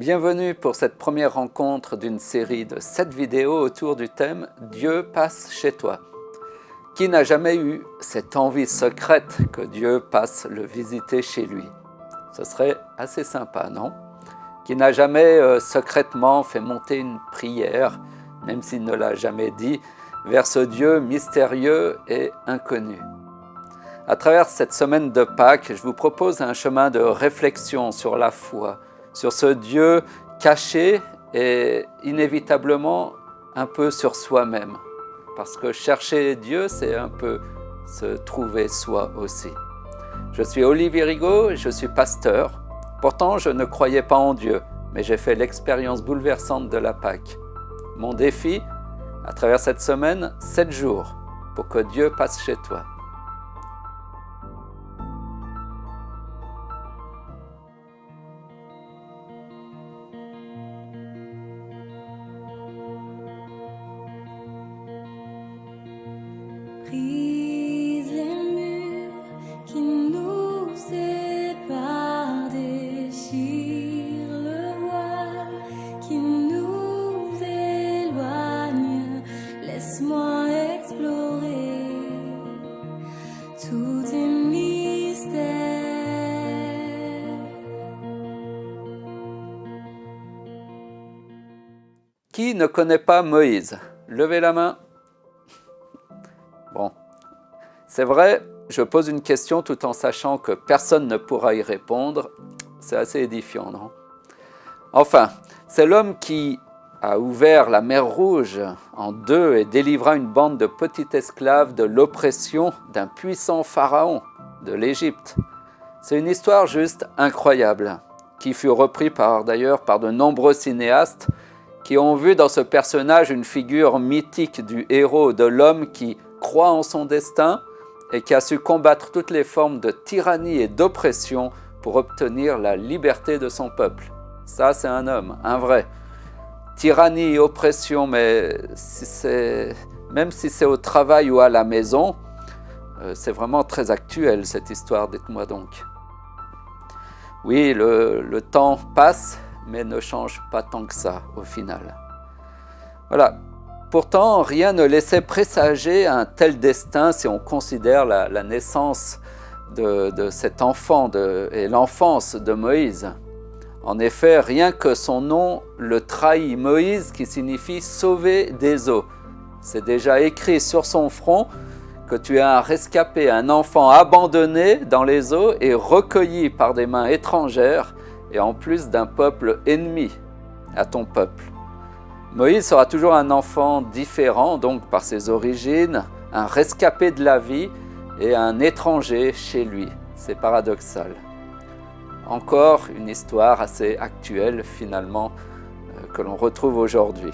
Bienvenue pour cette première rencontre d'une série de 7 vidéos autour du thème « Dieu passe chez toi ». Qui n'a jamais eu cette envie secrète que Dieu passe le visiter chez lui? Ce serait assez sympa, non? Qui n'a jamais secrètement fait monter une prière, même s'il ne l'a jamais dit, vers ce Dieu mystérieux et inconnu? À travers cette semaine de Pâques, je vous propose un chemin de réflexion sur la foi, sur ce Dieu caché et inévitablement un peu sur soi-même. Parce que chercher Dieu, c'est un peu se trouver soi aussi. Je suis Olivier Rigaud, je suis pasteur. Pourtant, je ne croyais pas en Dieu, mais j'ai fait l'expérience bouleversante de la Pâque. Mon défi, à travers cette semaine, 7 jours pour que Dieu passe chez toi. Brise les murs qui nous séparent, déchire le voile qui nous éloigne. Laisse-moi explorer tous tes mystères. Qui ne connaît pas Moïse? Levez la main. Bon, c'est vrai, je pose une question tout en sachant que personne ne pourra y répondre. C'est assez édifiant, non? Enfin, c'est l'homme qui a ouvert la mer Rouge en deux et délivra une bande de petits esclaves de l'oppression d'un puissant pharaon de l'Égypte. C'est une histoire juste incroyable, qui fut reprise d'ailleurs par de nombreux cinéastes qui ont vu dans ce personnage une figure mythique du héros, de l'homme qui croit en son destin et qui a su combattre toutes les formes de tyrannie et d'oppression pour obtenir la liberté de son peuple. Ça, c'est un homme, un vrai. Tyrannie et oppression, mais même si c'est au travail ou à la maison, c'est vraiment très actuel cette histoire, dites-moi donc. Oui, le temps passe, mais ne change pas tant que ça au final. Voilà. Pourtant, rien ne laissait présager un tel destin si on considère la naissance de cet enfant et l'enfance de Moïse. En effet, rien que son nom le trahit, Moïse, qui signifie « sauver des eaux ». C'est déjà écrit sur son front que tu es un rescapé, un enfant abandonné dans les eaux et recueilli par des mains étrangères et en plus d'un peuple ennemi à ton peuple. Moïse sera toujours un enfant différent, donc par ses origines, un rescapé de la vie et un étranger chez lui. C'est paradoxal. Encore une histoire assez actuelle finalement que l'on retrouve aujourd'hui.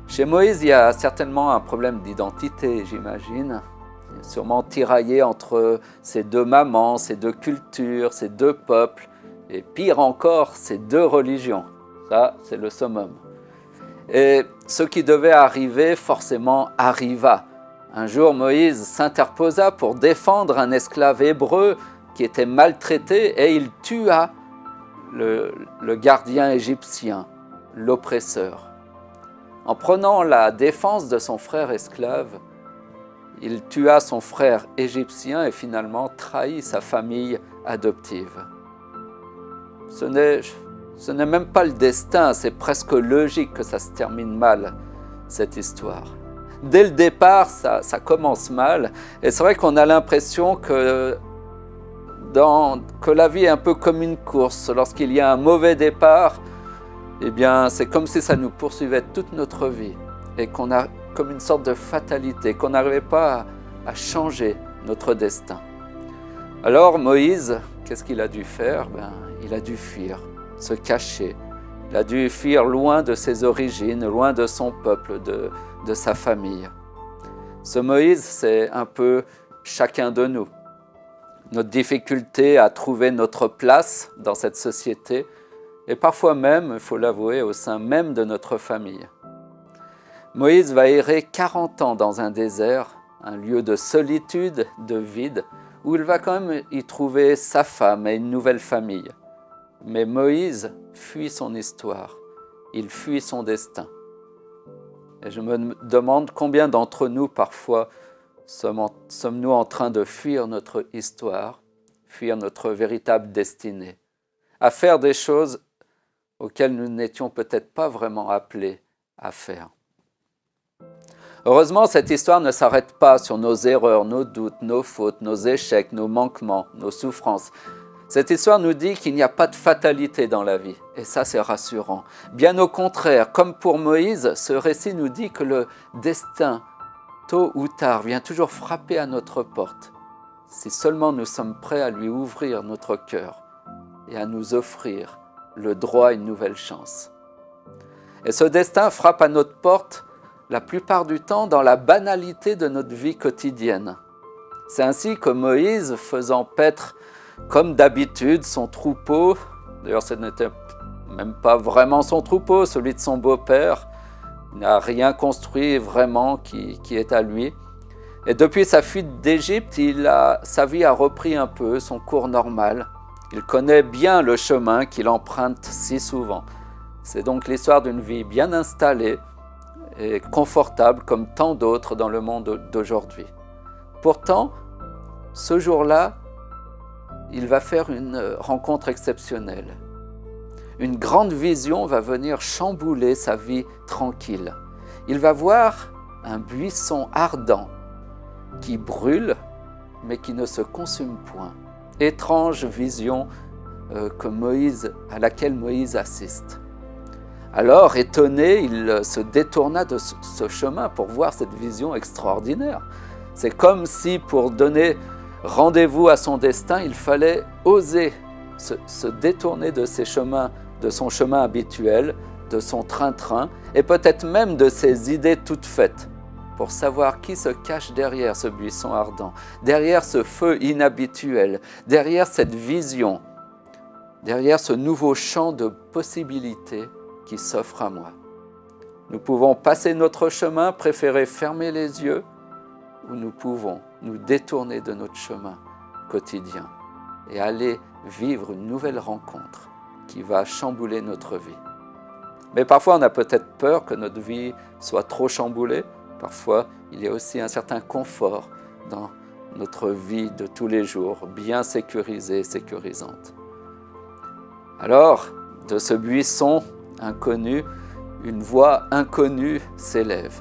Chez Moïse, il y a certainement un problème d'identité, j'imagine. Il est sûrement tiraillé entre ces deux mamans, ces deux cultures, ces deux peuples, et pire encore, ces deux religions. Ça, c'est le summum. Et ce qui devait arriver, forcément, arriva. Un jour, Moïse s'interposa pour défendre un esclave hébreu qui était maltraité et il tua le gardien égyptien, l'oppresseur. En prenant la défense de son frère esclave, il tua son frère égyptien et finalement trahit sa famille adoptive. Ce n'est même pas le destin, c'est presque logique que ça se termine mal, cette histoire. Dès le départ, ça commence mal, et c'est vrai qu'on a l'impression que la vie est un peu comme une course. Lorsqu'il y a un mauvais départ, eh bien, c'est comme si ça nous poursuivait toute notre vie, et qu'on a comme une sorte de fatalité, qu'on n'arrivait pas à changer notre destin. Alors Moïse, qu'est-ce qu'il a dû faire? Il a dû fuir, se cacher. Il a dû fuir loin de ses origines, loin de son peuple, de sa famille. Ce Moïse, c'est un peu chacun de nous. Notre difficulté à trouver notre place dans cette société, et parfois même, il faut l'avouer, au sein même de notre famille. Moïse va errer 40 ans dans un désert, un lieu de solitude, de vide, où il va quand même y trouver sa femme et une nouvelle famille. Mais Moïse fuit son histoire, il fuit son destin. Et je me demande combien d'entre nous, parfois, sommes-nous en train de fuir notre histoire, fuir notre véritable destinée, à faire des choses auxquelles nous n'étions peut-être pas vraiment appelés à faire. Heureusement, cette histoire ne s'arrête pas sur nos erreurs, nos doutes, nos fautes, nos échecs, nos manquements, nos souffrances. Cette histoire nous dit qu'il n'y a pas de fatalité dans la vie, et ça c'est rassurant. Bien au contraire, comme pour Moïse, ce récit nous dit que le destin, tôt ou tard, vient toujours frapper à notre porte, si seulement nous sommes prêts à lui ouvrir notre cœur et à nous offrir le droit à une nouvelle chance. Et ce destin frappe à notre porte la plupart du temps dans la banalité de notre vie quotidienne. C'est ainsi que Moïse, faisant paître comme d'habitude son troupeau, d'ailleurs ce n'était même pas vraiment son troupeau, celui de son beau-père, il n'a rien construit vraiment qui est à lui. Et depuis sa fuite d'Égypte, sa vie a repris un peu son cours normal. Il connaît bien le chemin qu'il emprunte si souvent. C'est donc l'histoire d'une vie bien installée et confortable comme tant d'autres dans le monde d'aujourd'hui. Pourtant, ce jour-là, il va faire une rencontre exceptionnelle. Une grande vision va venir chambouler sa vie tranquille. Il va voir un buisson ardent qui brûle, mais qui ne se consume point. Étrange vision à laquelle Moïse assiste. Alors, étonné, il se détourna de ce chemin pour voir cette vision extraordinaire. C'est comme si, pour donner rendez-vous à son destin, il fallait oser se détourner de son chemin habituel, de son train-train, et peut-être même de ses idées toutes faites, pour savoir qui se cache derrière ce buisson ardent, derrière ce feu inhabituel, derrière cette vision, derrière ce nouveau champ de possibilités qui s'offre à moi. Nous pouvons passer notre chemin, préférer fermer les yeux, ou nous pouvons nous détourner de notre chemin quotidien et aller vivre une nouvelle rencontre qui va chambouler notre vie. Mais parfois, on a peut-être peur que notre vie soit trop chamboulée. Parfois, il y a aussi un certain confort dans notre vie de tous les jours, bien sécurisée, sécurisante. Alors, de ce buisson inconnu, une voix inconnue s'élève,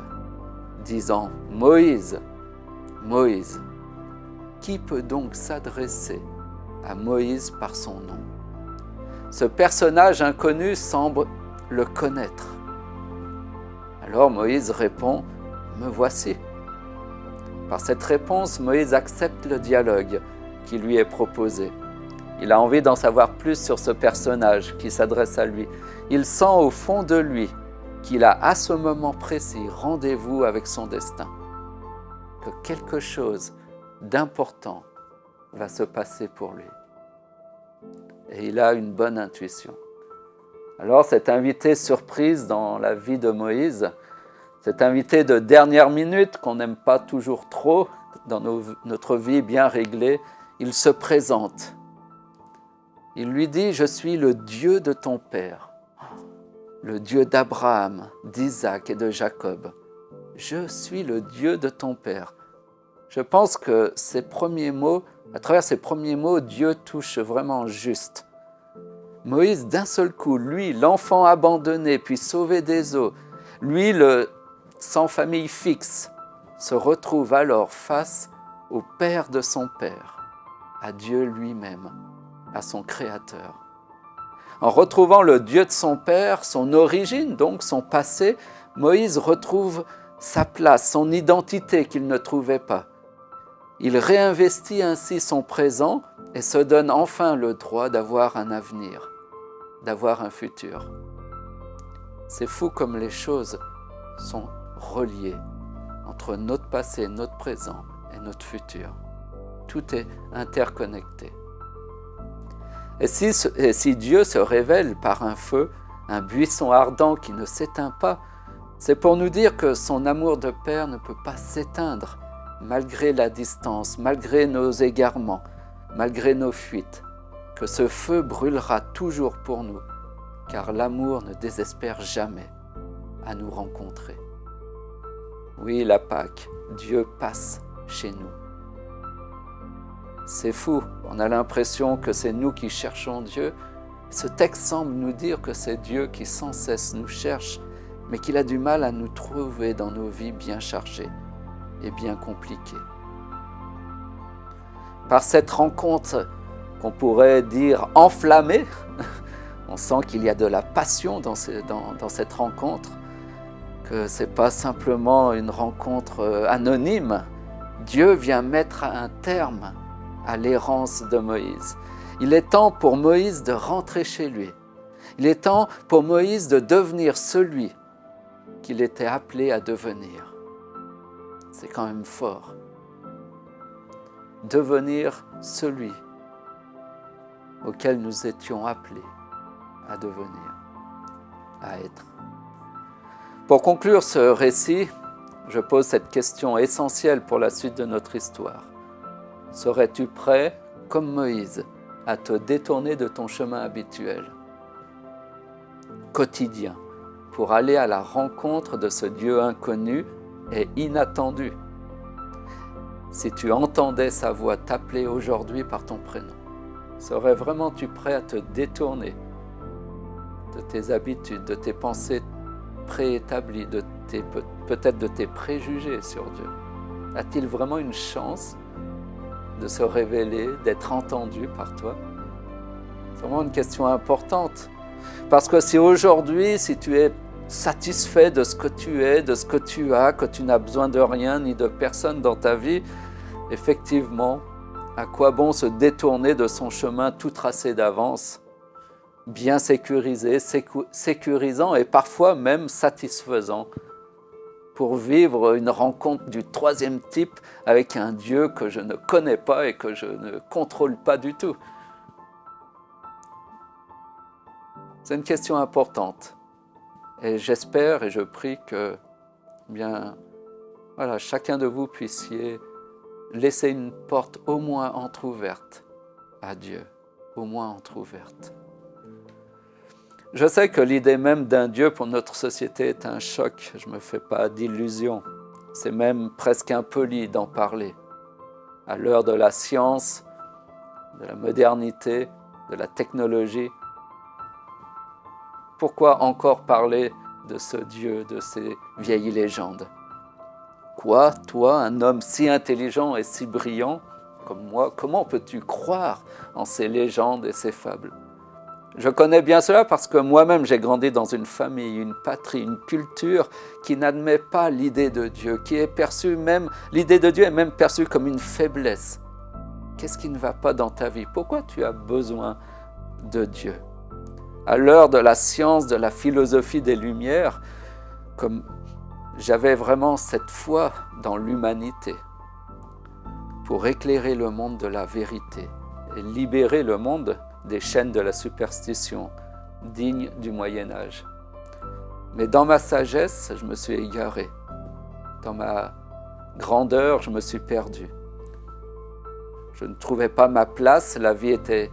disant « Moïse, Moïse, qui peut donc s'adresser à Moïse par son nom ?» Ce personnage inconnu semble le connaître. Alors Moïse répond « Me voici ». Par cette réponse, Moïse accepte le dialogue qui lui est proposé. Il a envie d'en savoir plus sur ce personnage qui s'adresse à lui. Il sent au fond de lui qu'il a à ce moment précis rendez-vous avec son destin, que quelque chose d'important va se passer pour lui. Et il a une bonne intuition. Alors cet invité surprise dans la vie de Moïse, cet invité de dernière minute qu'on n'aime pas toujours trop dans notre vie bien réglée, il se présente. Il lui dit « Je suis le Dieu de ton père, le Dieu d'Abraham, d'Isaac et de Jacob. Je suis le Dieu de ton père. » Je pense que à travers ces premiers mots, Dieu touche vraiment juste. Moïse, d'un seul coup, lui, l'enfant abandonné puis sauvé des eaux, lui, le sans famille fixe, se retrouve alors face au Père de son Père, à Dieu lui-même, à son Créateur. En retrouvant le Dieu de son Père, son origine, donc son passé, Moïse retrouve sa place, son identité qu'il ne trouvait pas. Il réinvestit ainsi son présent et se donne enfin le droit d'avoir un avenir, d'avoir un futur. C'est fou comme les choses sont reliées entre notre passé, notre présent et notre futur. Tout est interconnecté. Et si Dieu se révèle par un feu, un buisson ardent qui ne s'éteint pas, c'est pour nous dire que son amour de Père ne peut pas s'éteindre malgré la distance, malgré nos égarements, malgré nos fuites. que ce feu brûlera toujours pour nous, car l'amour ne désespère jamais à nous rencontrer. Oui, la Pâque, Dieu passe chez nous. C'est fou, on a l'impression que c'est nous qui cherchons Dieu. Ce texte semble nous dire que c'est Dieu qui sans cesse nous cherche, mais qu'il a du mal à nous trouver dans nos vies bien chargées et bien compliquées. Par cette rencontre qu'on pourrait dire enflammée, on sent qu'il y a de la passion dans cette rencontre, que ce n'est pas simplement une rencontre anonyme. Dieu vient mettre un terme à l'errance de Moïse. Il est temps pour Moïse de rentrer chez lui. Il est temps pour Moïse de devenir celui qu'il était appelé à devenir. C'est quand même fort. Devenir celui auquel nous étions appelés à devenir, à être. Pour conclure ce récit, je pose cette question essentielle pour la suite de notre histoire. Serais-tu prêt, comme Moïse, à te détourner de ton chemin habituel, quotidien, pour aller à la rencontre de ce Dieu inconnu et inattendu? Si tu entendais sa voix t'appeler aujourd'hui par ton prénom, serais vraiment-tu prêt à te détourner de tes habitudes, de tes pensées préétablies, peut-être de tes préjugés sur Dieu? A-t-il vraiment une chance de se révéler, d'être entendu par toi? C'est vraiment une question importante. Parce que si aujourd'hui, si tu es satisfait de ce que tu es, de ce que tu as, que tu n'as besoin de rien ni de personne dans ta vie, effectivement, à quoi bon se détourner de son chemin tout tracé d'avance, bien sécurisé, sécurisant et parfois même satisfaisant, pour vivre une rencontre du troisième type avec un Dieu que je ne connais pas et que je ne contrôle pas du tout? C'est une question importante. Et j'espère et je prie que chacun de vous puissiez laisser une porte au moins entr'ouverte à Dieu, au moins entr'ouverte. Je sais que l'idée même d'un Dieu pour notre société est un choc, je ne me fais pas d'illusions. C'est même presque impoli d'en parler. À l'heure de la science, de la modernité, de la technologie, pourquoi encore parler de ce Dieu, de ces vieilles légendes? Quoi, toi, un homme si intelligent et si brillant comme moi, comment peux-tu croire en ces légendes et ces fables? Je connais bien cela parce que moi-même j'ai grandi dans une famille, une patrie, une culture qui n'admet pas l'idée de Dieu, qui est perçue même, l'idée de Dieu est même perçue comme une faiblesse. Qu'est-ce qui ne va pas dans ta vie? Pourquoi tu as besoin de Dieu? À l'heure de la science, de la philosophie des Lumières, comme j'avais vraiment cette foi dans l'humanité pour éclairer le monde de la vérité et libérer le monde des chaînes de la superstition dignes du Moyen-Âge. Mais dans ma sagesse, je me suis égaré. Dans ma grandeur, je me suis perdu. Je ne trouvais pas ma place, la vie était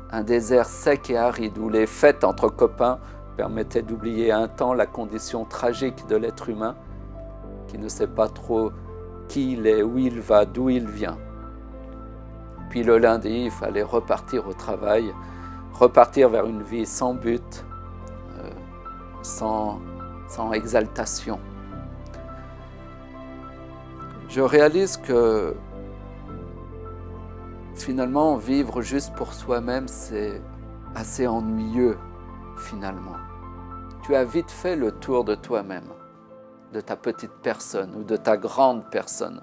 un désert sec et aride où les fêtes entre copains permettaient d'oublier un temps la condition tragique de l'être humain qui ne sait pas trop qui il est, où il va, d'où il vient. Puis le lundi, il fallait repartir au travail, repartir vers une vie sans but, sans exaltation. Je réalise que finalement, vivre juste pour soi-même, c'est assez ennuyeux, finalement. Tu as vite fait le tour de toi-même, de ta petite personne ou de ta grande personne.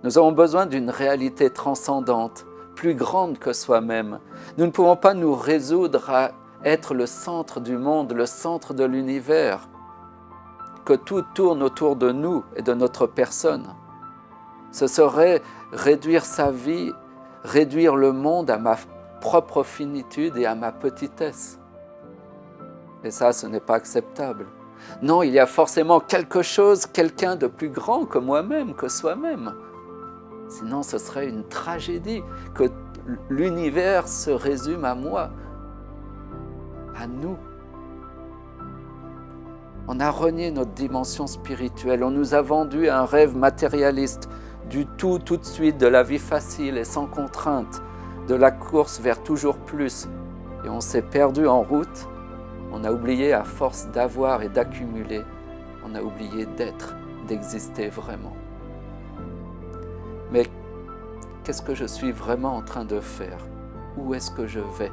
Nous avons besoin d'une réalité transcendante, plus grande que soi-même. Nous ne pouvons pas nous résoudre à être le centre du monde, le centre de l'univers, que tout tourne autour de nous et de notre personne. Ce serait réduire sa vie, réduire le monde à ma propre finitude et à ma petitesse. Et ça, ce n'est pas acceptable. Non, il y a forcément quelque chose, quelqu'un de plus grand que moi-même, que soi-même. Sinon, ce serait une tragédie que l'univers se résume à moi, à nous. On a renié notre dimension spirituelle, on nous a vendu un rêve matérialiste, du tout de suite, de la vie facile et sans contrainte, de la course vers toujours plus. Et on s'est perdu en route, on a oublié à force d'avoir et d'accumuler, on a oublié d'être, d'exister vraiment. Mais qu'est-ce que je suis vraiment en train de faire? Où est-ce que je vais?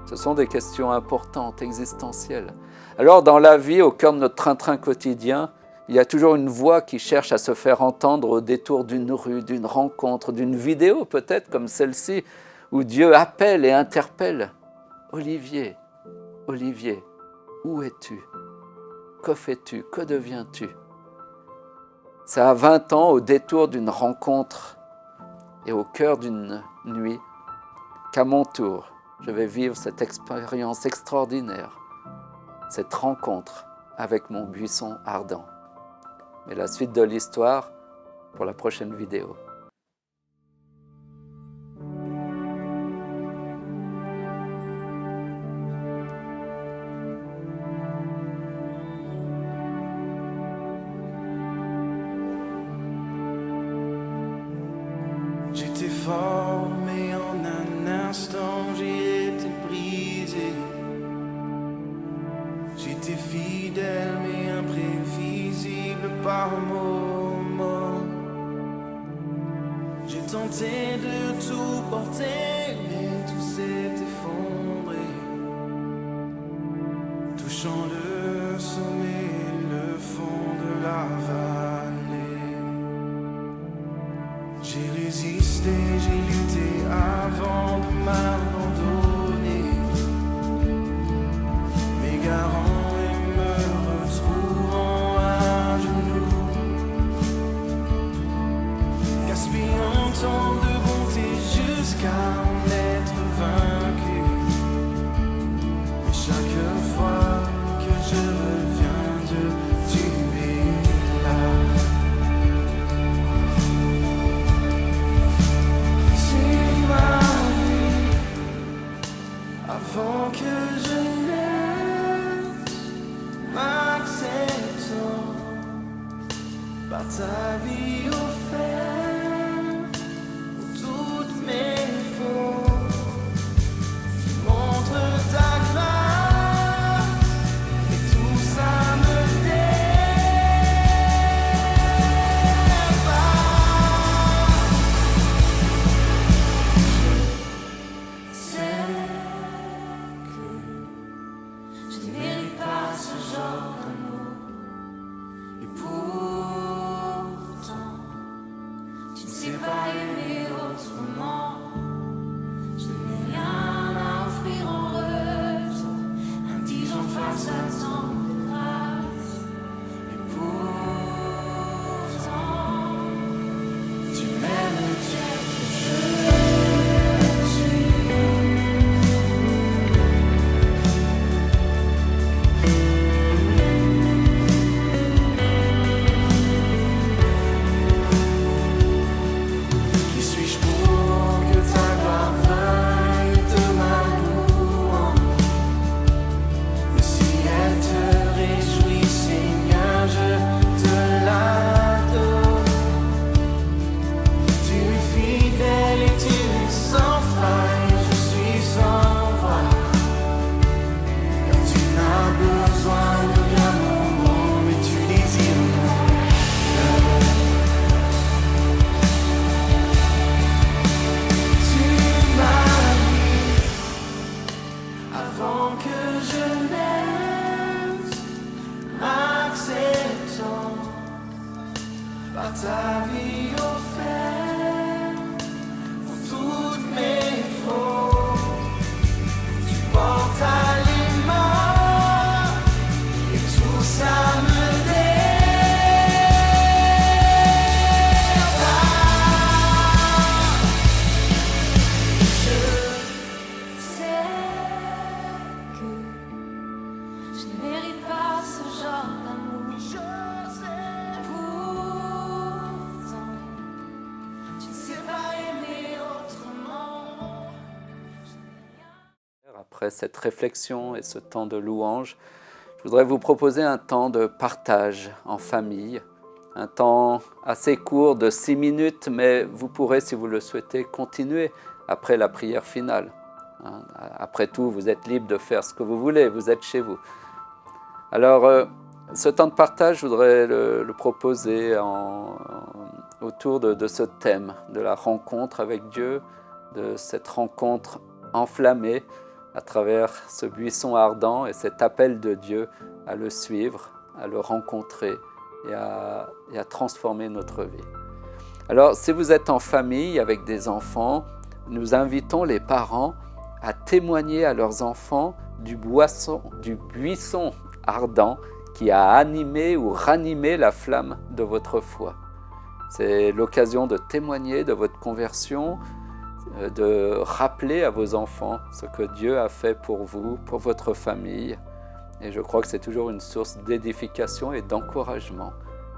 Ce sont des questions importantes, existentielles. Alors dans la vie, au cœur de notre train-train quotidien, il y a toujours une voix qui cherche à se faire entendre au détour d'une rue, d'une rencontre, d'une vidéo peut-être comme celle-ci, où Dieu appelle et interpelle. Olivier, Olivier, où es-tu? Que fais-tu? Que deviens-tu? C'est à 20 ans, au détour d'une rencontre et au cœur d'une nuit, qu'à mon tour, je vais vivre cette expérience extraordinaire, cette rencontre avec mon buisson ardent. Mais la suite de l'histoire pour la prochaine vidéo. J'étais fort, mais en un instant j'ai été brisé. J'étais fidèle, mais imprévisible par moments. J'ai tenté de tout porter, mais tout s'est effondré, touchant le sommet et le fond de la vallée. J'ai résisté, j'ai lutté avant de m'abandonner, m'égarant et me retrouvant à genoux, gaspillant tant de bonté jusqu'à en être vaincu. Et chaque fois que je reviens de tu es là. Avant que je naisse, m'acceptant par ta vie offerte pour toutes mes fautes, tu montres ta grâce et tout ça me Je ne mérite pas ce genre d'amour. et pourtant après cette réflexion et ce temps de louange, je voudrais vous proposer un temps de partage en famille, un temps assez court de 6 minutes, mais vous pourrez, si vous le souhaitez, continuer après la prière finale. Après tout, vous êtes libre de faire ce que vous voulez, vous êtes chez vous. Alors, ce temps de partage, je voudrais le proposer autour de ce thème, de la rencontre avec Dieu, de cette rencontre enflammée à travers ce buisson ardent et cet appel de Dieu à le suivre, à le rencontrer et à transformer notre vie. Alors, si vous êtes en famille avec des enfants, nous invitons les parents à témoigner à leurs enfants du buisson ardent qui a animé ou ranimé la flamme de votre foi. C'est l'occasion de témoigner de votre conversion, de rappeler à vos enfants ce que Dieu a fait pour vous, pour votre famille. Et je crois que c'est toujours une source d'édification et d'encouragement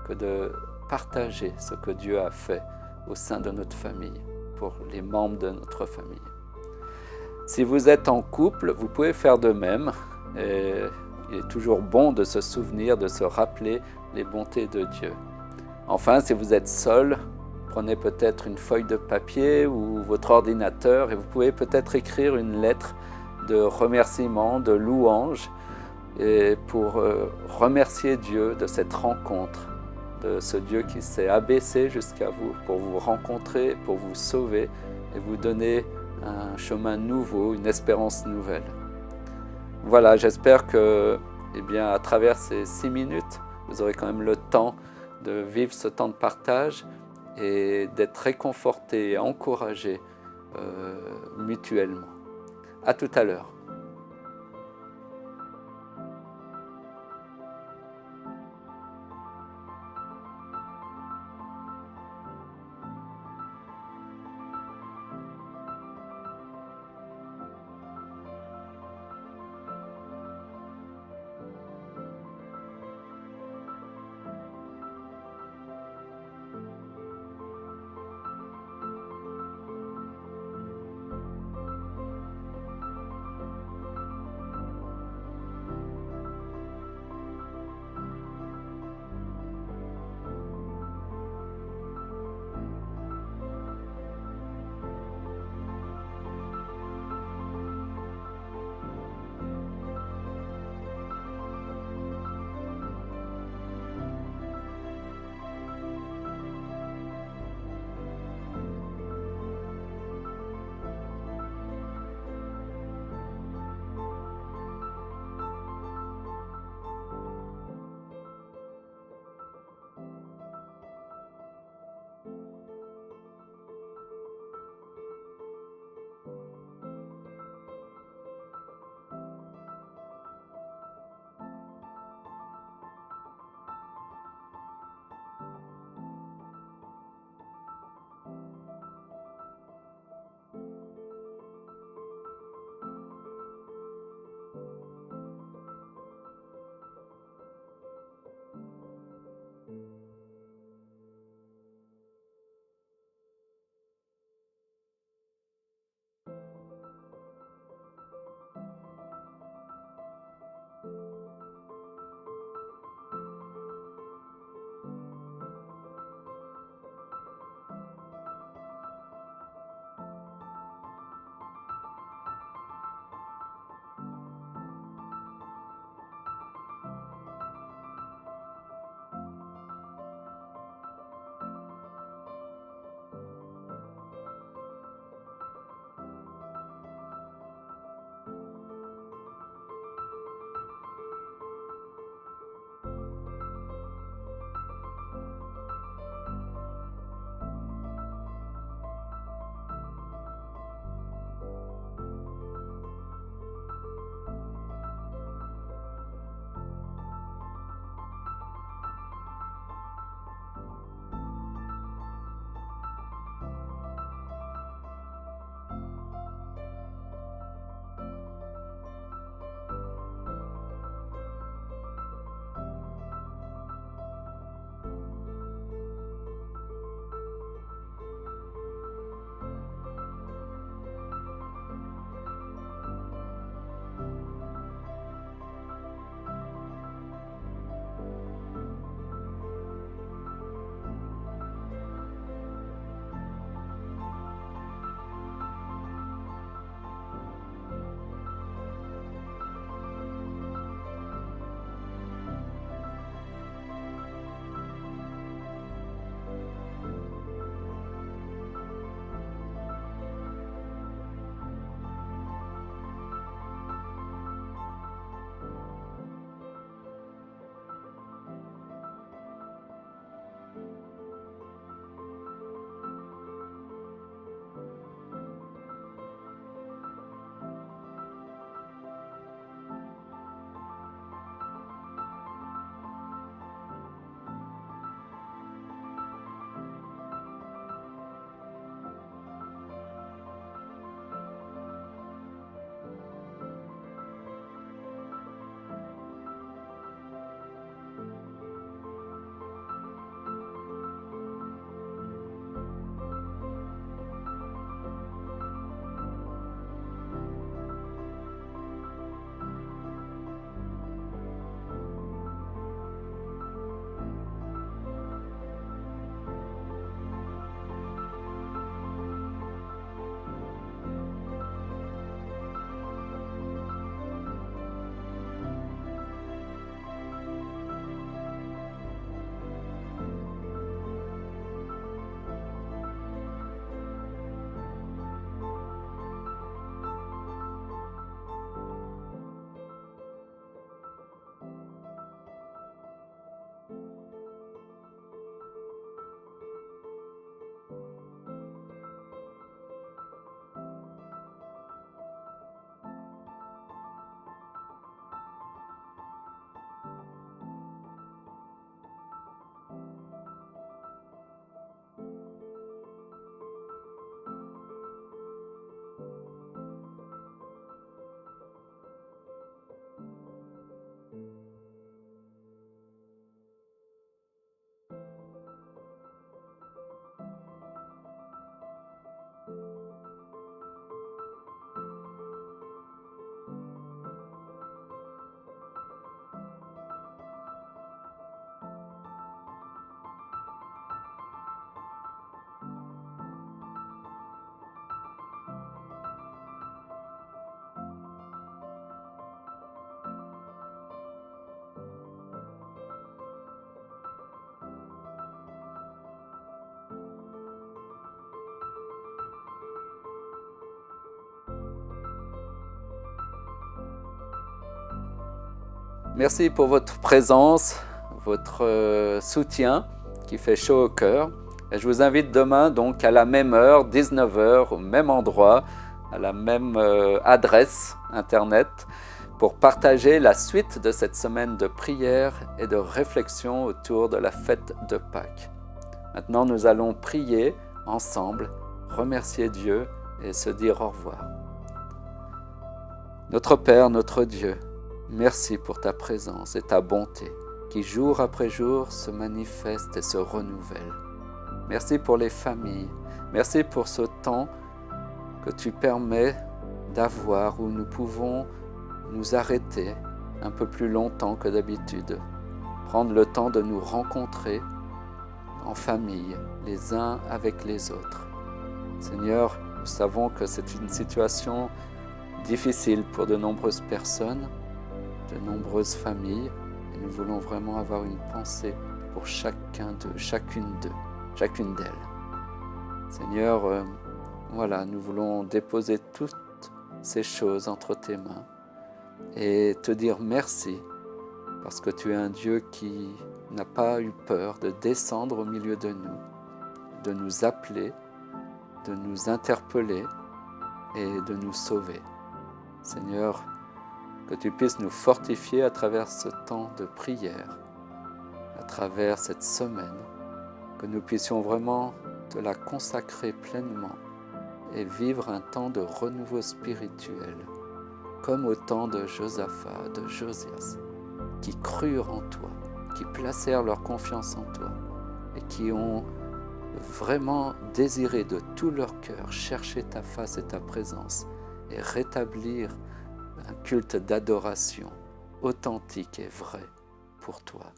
que de partager ce que Dieu a fait au sein de notre famille, pour les membres de notre famille. Si vous êtes en couple, vous pouvez faire de même. Et il est toujours bon de se souvenir, de se rappeler les bontés de Dieu. Enfin, si vous êtes seul, prenez peut-être une feuille de papier ou votre ordinateur et vous pouvez peut-être écrire une lettre de remerciement, de louange, et pour remercier Dieu de cette rencontre, de ce Dieu qui s'est abaissé jusqu'à vous pour vous rencontrer, pour vous sauver et vous donner un chemin nouveau, une espérance nouvelle. Voilà, j'espère que, à travers ces 6 minutes, vous aurez quand même le temps de vivre ce temps de partage et d'être réconfortés et encouragés mutuellement. À tout à l'heure. Merci pour votre présence, votre soutien qui fait chaud au cœur. Et je vous invite demain donc à la même heure, 19h, au même endroit, à la même adresse internet, pour partager la suite de cette semaine de prière et de réflexion autour de la fête de Pâques. Maintenant, nous allons prier ensemble, remercier Dieu et se dire au revoir. Notre Père, notre Dieu, merci pour ta présence et ta bonté qui jour après jour se manifeste et se renouvelle. Merci pour les familles, merci pour ce temps que tu permets d'avoir où nous pouvons nous arrêter un peu plus longtemps que d'habitude, prendre le temps de nous rencontrer en famille, les uns avec les autres. Seigneur, nous savons que c'est une situation difficile pour de nombreuses personnes, de nombreuses familles, et nous voulons vraiment avoir une pensée pour chacune d'elles. Seigneur, voilà, nous voulons déposer toutes ces choses entre tes mains et te dire merci parce que tu es un Dieu qui n'a pas eu peur de descendre au milieu de nous appeler, de nous interpeller et de nous sauver. Seigneur, que tu puisses nous fortifier à travers ce temps de prière, à travers cette semaine, que nous puissions vraiment te la consacrer pleinement et vivre un temps de renouveau spirituel, comme au temps de Josaphat, de Josias, qui crurent en toi, qui placèrent leur confiance en toi et qui ont vraiment désiré de tout leur cœur chercher ta face et ta présence et rétablir un culte d'adoration authentique et vrai pour toi.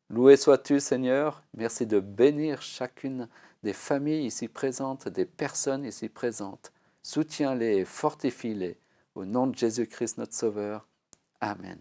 Loué sois-tu, Seigneur. Merci de bénir chacune des familles ici présentes, des personnes ici présentes. Soutiens-les et fortifie-les. Au nom de Jésus-Christ, notre Sauveur. Amen.